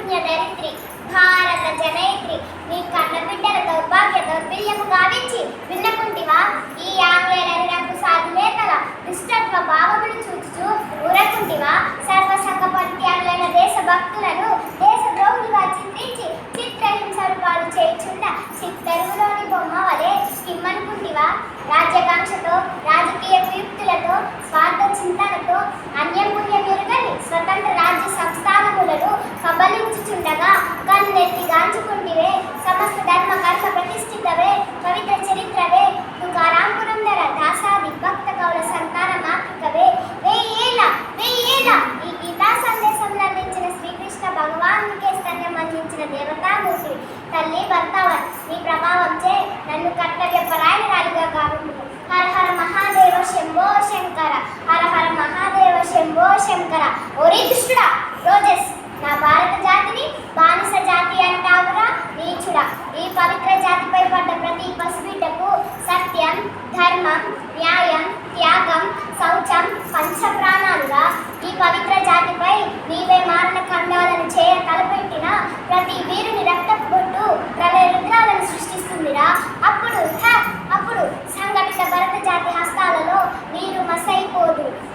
పుణ్య దరిత్రి భారత జనయిత్రి నీ కన్న బిడ్డల దౌర్భాగ్య దౌర్బల్యము గావించి విన్నకుంటివా ఈ ఆంగ్లేయ రంగు సాధినేతల దుష్టత్వ భావములు చూచుచూ ఊరకుంటివా సర్వసంగ పరిత్యాగులైన దేశ భక్తులను దేశ ద్రోహులుగా చిత్రించి చిత్రహింసలు పాలు చేయుచున్న చిత్తరువులోని బొమ్మ వలె కిమ్మనుకుంటివా రాజ్యకాంక్షతో రాజకీయ కుయుక్తులతో స్వార్థ చింతనతో అన్యపుణ్యమెరుగని స్వతంత్ర రాజ్య సంస్థానములను కబలించుచుండగా కన్నెత్తి గాంచుకుంటివే సమస్త ధర్మ కర్మ ప్రతిష్ఠితవే పవిత్ర చరిత్రవే తుకారాంపురం ధర దాసాది భక్త కౌల సంతాన మాతృకవే వెయ్యేళ్ళ ఈ గీతా సందేశంలో అందించిన శ్రీకృష్ణ భగవానుకే స్తన్యం అందించిన దేవతామూర్తి తల్లి భర్తవన్ నీ ప్రభావంచే నన్ను కర్తవ్య పరాయణరాలిగా గావింపు హర హర మహాదేవ శంభో శంకర హర హర మహాదేవ శంభో శంకర ఓరి దుష్టుడా రోజెస్ నా భారత జాతిని బానిస జాతి అంటావురా నీచుడా ఈ పవిత్ర జాతిపై పడ్డ ప్రతి పసిబిడ్డకు సత్యం ధర్మం న్యాయం త్యాగం శౌచం పంచప్రాణాలుగా ఈ పవిత్ర జాతిపై నీవే మారణ ఖండాలను చేయ తలపెట్టిన ప్రతి వీరుని రక్తపు బొట్టు ప్రళయ రుద్రాలను సృష్టిస్తుందిరా అప్పుడు సంఘటిత భరత జాతి హస్తాలలో నీరు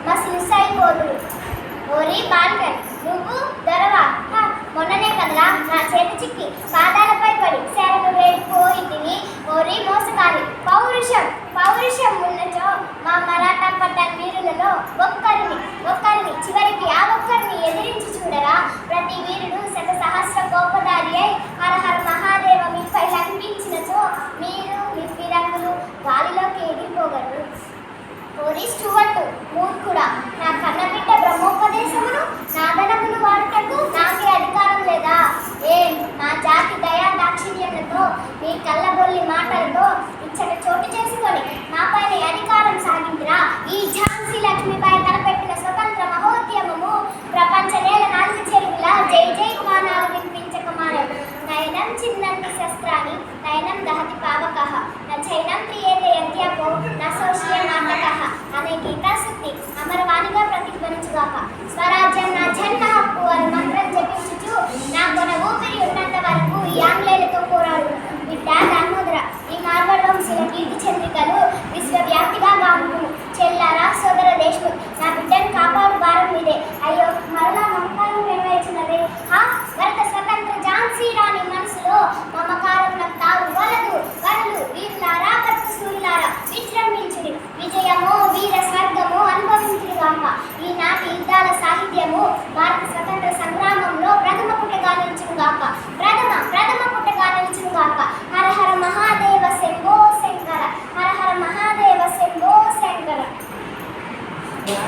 మసిలుసైపోదు ఓరి బాల్కన్ నువ్వు దొరవా మొన్ననే కదరా నా చేతి చిక్కి పాదాలపై పడి శరణు వేడిపోయింది ఓరి మోసగారి పౌరుషం ఉన్నచో మా మరాఠా పడ్డ వీరులలో ఒక్కరిని చివరికి ఆ ఒక్కరిని ఎదిరి